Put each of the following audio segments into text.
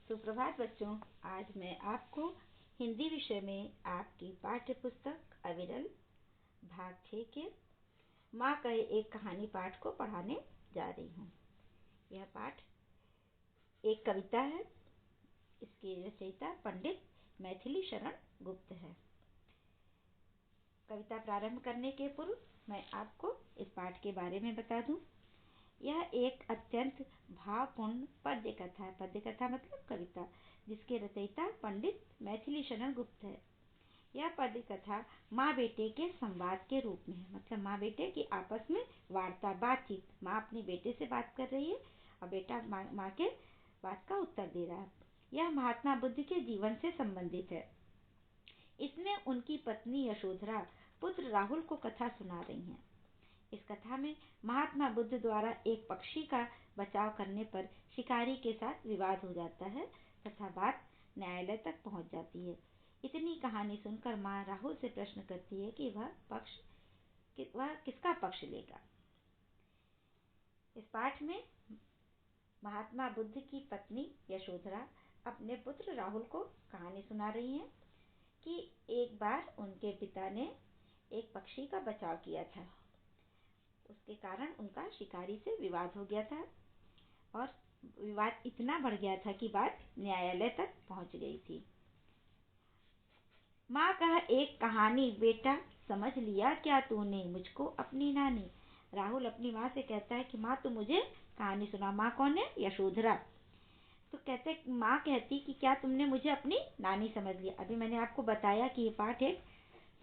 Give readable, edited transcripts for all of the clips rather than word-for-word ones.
सुप्रभात बच्चों। आज मैं आपको हिंदी विषय में आपकी पाठ्य पुस्तक अविरल भाग 6 के माँ कहे एक कहानी पाठ को पढ़ाने जा रही हूँ। यह पाठ एक कविता है। इसकी रचयिता पंडित मैथिली शरण गुप्त है। कविता प्रारंभ करने के पूर्व मैं आपको इस पाठ के बारे में बता दूं। यह एक अत्यंत भावपूर्ण पद्य कथा है। पद्य कथा मतलब कविता, जिसके रचयिता पंडित मैथिली शरण गुप्त है। यह पद्य कथा माँ बेटे के संवाद के रूप में है, मतलब माँ बेटे की आपस में वार्ता, बातचीत। माँ अपने बेटे से बात कर रही है और बेटा माँ के बात का उत्तर दे रहा है। यह महात्मा बुद्ध के जीवन से संबंधित है। इसमें उनकी पत्नी यशोधरा पुत्र राहुल को कथा सुना रही हैं। इस कथा में महात्मा बुद्ध द्वारा एक पक्षी का बचाव करने पर शिकारी के साथ विवाद हो जाता है तथा बात न्यायालय तक पहुंच जाती है। इतनी कहानी सुनकर माँ राहुल से प्रश्न करती है कि वह किसका पक्ष लेगा। इस पाठ में महात्मा बुद्ध की पत्नी यशोधरा अपने पुत्र राहुल को कहानी सुना रही हैं कि एक बार उनके पिता ने एक पक्षी का बचाव किया था। उसके कारण उनका शिकारी से विवाद हो गया था और विवाद इतना बढ़ गया था कि बात न्यायालय तक पहुंच गई थी। माँ कहा एक कहानी बेटा, समझ लिया क्या तूने मुझको अपनी नानी। राहुल अपनी माँ से कहता है कि माँ तू मुझे कहानी सुना। माँ कौन है? यशोधरा। तो माँ कहती कि क्या तुमने मुझे अपनी नानी समझ लिया। अभी मैंने आपको बताया कि ये पाठ एक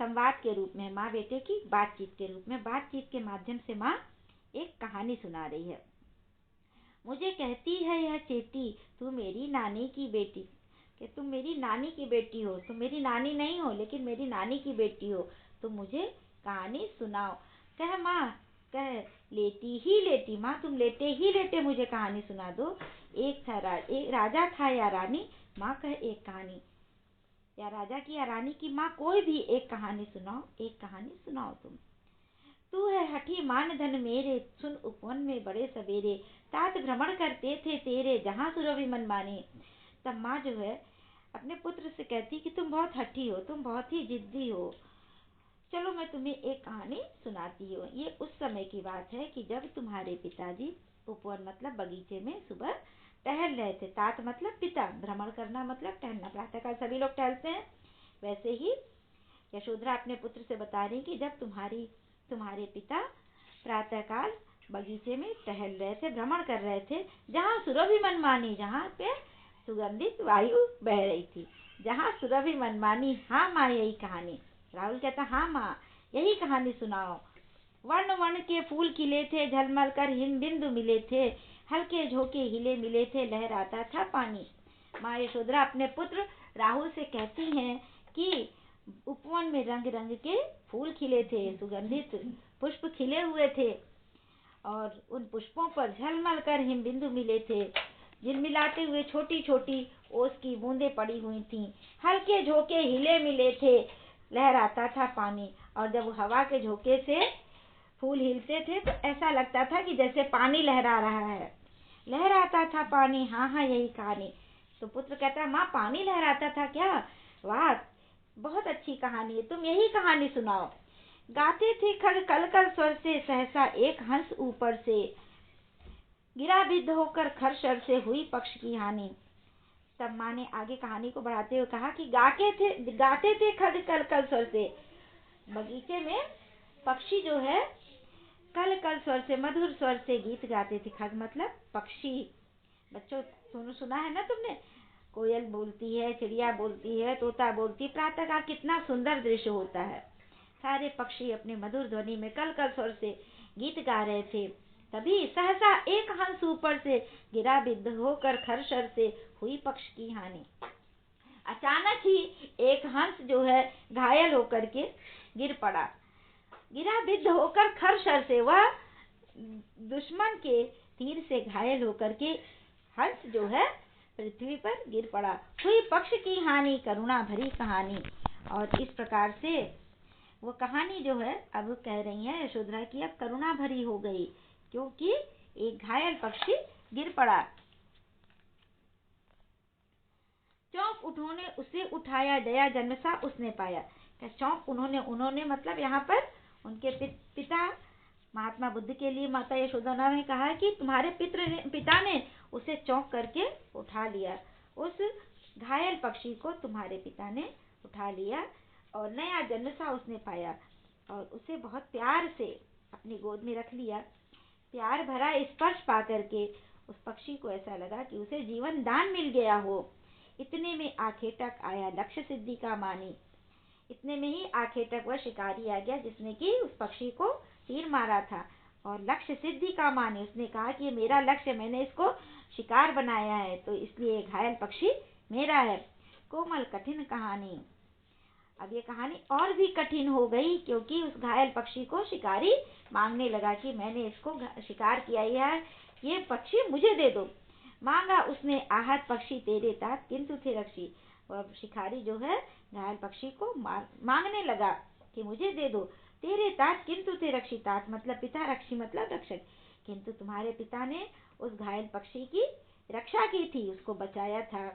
संवाद के रूप में, माँ बेटे की बातचीत के रूप में, बातचीत के माध्यम से माँ एक कहानी सुना रही है। मुझे कहती है यह चेती, तू मेरी नानी की बेटी, कि तुम मेरी नानी की बेटी हो। तुम मेरी नानी नहीं हो लेकिन मेरी नानी की बेटी हो, तो मुझे कहानी सुनाओ। कह माँ, कह लेटी ही लेटी, माँ तुम लेटे ही लेटे मुझे कहानी सुना दो। एक राजा था या रानी, माँ कह एक कहानी, या राजा की या रानी की, माँ कोई भी एक कहानी सुनाओ, एक कहानी सुनाओ तुम। तू है हठी मान धन मेरे, सुन उपवन में बड़े सवेरे, तात भ्रमण करते थे तेरे, जहाँ सुरभि मन माने। तब माँ जो है अपने पुत्र से कहती कि तुम बहुत हठी हो, तुम बहुत ही जिद्दी हो, चलो मैं तुम्हें एक कहानी सुनाती हूँ। ये उस समय की बात है कि जब तुम्हारे पिताजी उपवन मतलब बगीचे में सुबह टहल रहे थे। तात मतलब पिता, भ्रमण करना मतलब टहलना। प्रातःकाल सभी लोग टहलते हैं, वैसे ही यशोधरा अपने पुत्र से बता रही कि जब तुम्हारे पिता प्रातःकाल बगीचे में टहल रहे थे, भ्रमण कर रहे थे, जहाँ सुरभि मनमानी, जहाँ पे सुगंधित वायु बह रही थी, जहाँ सुरभि मनमानी। हाँ माँ यही कहानी। राहुल कहता हाँ माँ यही कहानी सुनाओ। वर्ण वर्ण के फूल खिले थे, झलमल कर हिम बिंदु मिले थे, हल्के झोंके हिले मिले थे, लहराता था पानी। माँ यशोधरा अपने पुत्र राहुल से कहती हैं कि उपवन में रंग रंग के फूल खिले थे, सुगंधित पुष्प खिले हुए थे और उन पुष्पों पर झलमल कर हिम बिंदु मिले थे। झिलमिलाते हुए छोटी छोटी ओस की बूंदें पड़ी हुई थीं, हल्के झोंके हिले मिले थे, लहराता था पानी। और जब हवा के झोंके से फूल हिलते थे तो ऐसा लगता था कि जैसे पानी लहरा रहा है, लहराता था पानी। हाँ हाँ यही कहानी। तो पुत्र कहता माँ पानी लहराता था क्या? वाह बहुत अच्छी कहानी है, तुम यही कहानी सुनाओ। गाते थे खड़ कल कल स्वर से, सहसा एक हंस ऊपर से, गिरा बिद्ध होकर खरशर से, हुई पक्ष की हानि। तब माँ ने आगे कहानी को बढ़ाते हुए कहा कि गाते थे खड़ कल कल स्वर से। बगीचे में पक्षी जो है कल कल स्वर से, मधुर स्वर से गीत गाते थे। खग मतलब पक्षी। बच्चों सुना है ना तुमने, कोयल बोलती है, चिड़िया बोलती है, तोता बोलती है। प्रातःकाल कितना सुंदर दृश्य होता है। सारे पक्षी अपने मधुर ध्वनि में कल कल स्वर से गीत गा रहे थे। तभी सहसा एक हंस ऊपर से, गिरा बिद्ध होकर खरशर से, हुई पक्ष की हानि। अचानक ही एक हंस जो है घायल होकर के गिर पड़ा। गिरा बिद्ध होकर खरशर से, वह दुश्मन के तीर से घायल होकर के हंस जो है पृथ्वी पर गिर पड़ा। हुई पक्ष की हानि, करुणा भरी कहानी। और इस प्रकार से वो कहानी जो है अब कह रही है यशोधरा की अब करुणा भरी हो गई, क्योंकि एक घायल पक्षी गिर पड़ा। उन्होंने उसे उठाया, दया जन्म सा उसने पाया। चौंक उन्होंने मतलब यहाँ पर उनके पिता महात्मा बुद्ध के लिए माता यशोदा ने कहा कि तुम्हारे पिता ने उसे चौंक करके उठा लिया। उस घायल पक्षी को तुम्हारे पिता ने उठा लिया और नया जन्म सा उसने पाया और उसे बहुत प्यार से अपनी गोद में रख लिया। प्यार भरा स्पर्श पा करके उस पक्षी को ऐसा लगा कि उसे जीवन दान मिल गया हो। इतने में आखेटक आया लक्ष्य सिद्धि का मानी। इतने में ही आखेटक वह शिकारी आ गया जिसने कि उस पक्षी को तीर मारा था और लक्ष्य सिद्धि का मानी। उसने कहा कि ये मेरा लक्ष्य, मैंने इसको शिकार बनाया है तो इसलिए घायल पक्षी मेरा है। कोमल कठिन कहानी। अब ये कहानी और भी कठिन हो गई क्योंकि उस घायल पक्षी को शिकारी मांगने लगा कि मैंने इसको शिकार किया है, ये पक्षी मुझे दे दो। मांगा उसने आहत पक्षी तेरे तात किंतु थे रक्षी। और शिकारी जो है घायल पक्षी को मांगने लगा कि मुझे दे दो। तेरे तात किंतु थे रक्षी, तात मतलब पिता, रक्षी मतलब रक्षक। किंतु तुम्हारे पिता ने उस घायल पक्षी की रक्षा की थी, उसको बचाया था।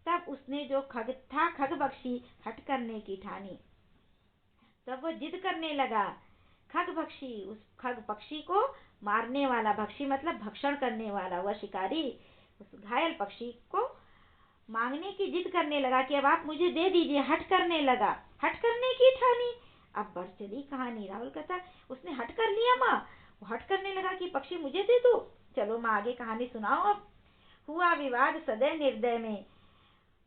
तब उसने जो खग पक्षी हट करने की ठानी। तब वो जिद करने लगा। खग पक्षी, उस खग पक्षी को मारने वाला, पक्षी मतलब भक्षण करने वाला, वह शिकारी उस घायल पक्षी को मांगने की जिद करने लगा कि अब आप मुझे दे दीजिए। हट करने लगा, हट करने की ठानी। अब बढ़ चली कहानी। राहुल कहता उसने हट कर लिया माँ, वो हट करने लगा कि पक्षी मुझे दे दो। चलो माँ आगे कहानी सुनाओ। अब हुआ विवाद सदैव निर्दय में,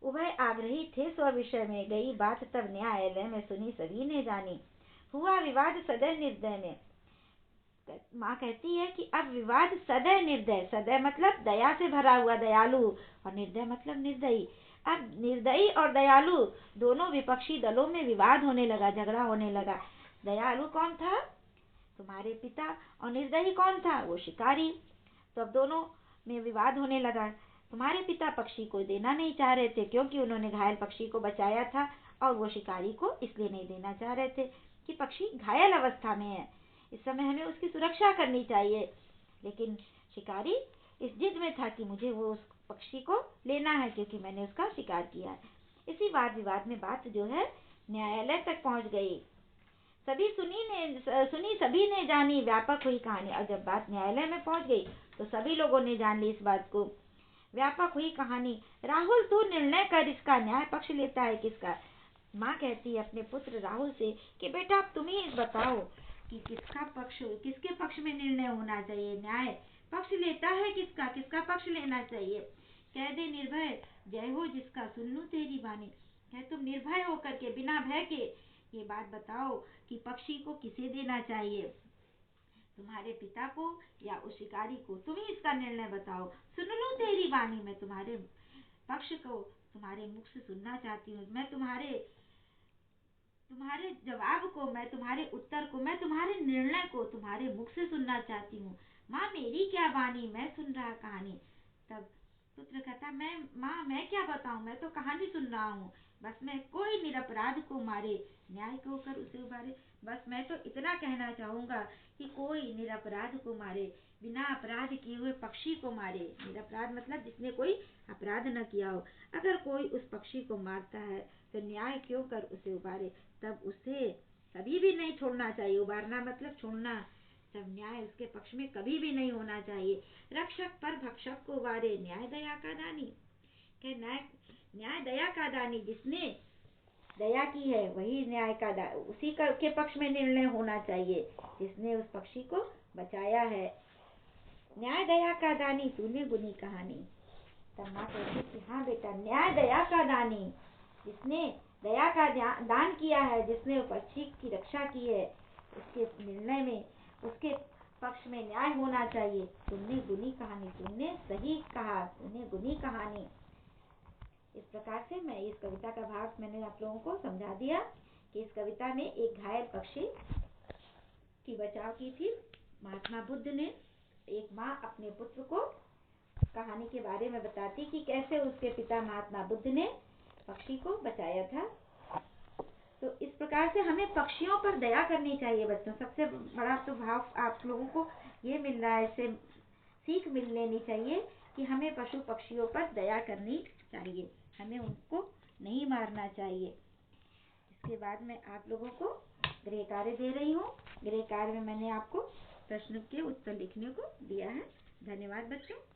उभय आग्रही थे स्व विषय में। गई बात तब न्यायालय में, सुनी सभी ने जानी। हुआ विवाद सदैव निर्दय में। माँ कहती है कि अब विवाद सदैव निर्दय, सदैव मतलब दया से भरा हुआ, दयालु, और निर्दय मतलब निर्दयी। अब निर्दयी और दयालु दोनों विपक्षी दलों में विवाद होने लगा, झगड़ा होने लगा। दयालु कौन था? तुम्हारे पिता। और निर्दयी कौन था? वो शिकारी। तो अब दोनों में विवाद होने लगा। तुम्हारे पिता पक्षी को देना नहीं चाह रहे थे क्योंकि उन्होंने घायल पक्षी को बचाया था और वो शिकारी को इसलिए नहीं देना चाह रहे थे कि पक्षी घायल अवस्था में है, इस समय हमें उसकी सुरक्षा करनी चाहिए। लेकिन शिकारी इस जिद में था कि मुझे वो उस पक्षी को लेना है क्योंकि मैंने उसका शिकार किया है। इसी वाद विवाद में बात जो है न्यायालय तक पहुंच गई। सुनी सभी ने जानी, व्यापक हुई कहानी। और जब बात न्यायालय में पहुंच गई तो सभी लोगों ने जान ली इस बात को। व्यापक हुई कहानी। राहुल तू निर्णय कर, इसका न्याय पक्ष लेता है किसका? माँ कहती है अपने पुत्र राहुल से कि बेटा अब तुम ही बताओ कि किसके पक्ष में निर्णय होना चाहिए, न्याय पक्ष लेता है किसका, किसका पक्ष लेना चाहिए। कह दे निर्भय जय हो जिसका, सुन लूं तेरी बानी। कह तुम निर्भय होकर के, बिना भय के ये बात बताओ कि पक्षी को किसे देना चाहिए, तुम्हारे पिता को या उस शिकारी को? तुम ही इसका निर्णय बताओ। सुन लूं तेरी वाणी, मैं तुम्हारे पक्ष को तुम्हारे मुख से सुनना चाहती हूँ। मैं तुम्हारे जवाब को, मैं तुम्हारे उत्तर को, मैं तुम्हारे निर्णय को तुम्हारे मुख से सुनना चाहती हूँ। माँ मेरी क्या वाणी, मैं सुन रहा कहानी। तब पुत्र कहता माँ मैं क्या बताऊँ, मैं तो कहानी सुन रहा हूँ। बस मैं कोई निरपराध को मारे, न्याय को कर उसे उबारे। बस मैं तो इतना कहना चाहूंगा कि कोई निरपराध को मारे, बिना अपराध किए हुए पक्षी को मारे। निरपराध मतलब जिसने कोई अपराध न किया हो। अगर कोई उस पक्षी को मारता है तो न्याय क्यों कर उसे उबारे। तब उसे कभी भी नहीं छोड़ना चाहिए। उबारना मतलब छोड़ना। तब न्याय उसके पक्ष में कभी भी नहीं होना चाहिए। रक्षक पर भक्षक को वारे, न्याय दया का दानी। न्याय दया का दानी, जिसने दया की है वही न्याय का उसी के पक्ष में निर्णय होना चाहिए, जिसने उस पक्षी को बचाया है। न्याय दया का दानी तूने गुनी कहानी। तब माँ कहती कि हाँ बेटा, न्याय दया का दानी, जिसने दया का दान किया है, जिसने पक्षी की रक्षा की है, उसके निर्णय में, उसके पक्ष में न्याय होना चाहिए। तुमने गुनी कहानी, तुमने सही कहा, तुमने गुनी कहानी। इस प्रकार से मैं इस कविता का भाव मैंने आप लोगों को समझा दिया कि इस कविता में एक घायल पक्षी की बचाव की थी महात्मा बुद्ध ने। एक माँ अपने पुत्र को कहानी के बारे में बताती कि कैसे उसके पिता महात्मा बुद्ध ने पक्षी को बचाया था। तो इस प्रकार से हमें पक्षियों पर दया करनी चाहिए बच्चों। सबसे बड़ा तो भाव आप लोगों को ये मिल रहा है, इससे सीख मिल लेनी चाहिए कि हमें पशु पक्षियों पर दया करनी चाहिए, हमें उनको नहीं मारना चाहिए। इसके बाद मैं आप लोगों को गृह कार्य दे रही हूँ। गृह कार्य में मैंने आपको प्रश्न के उत्तर लिखने को दिया है। धन्यवाद बच्चों।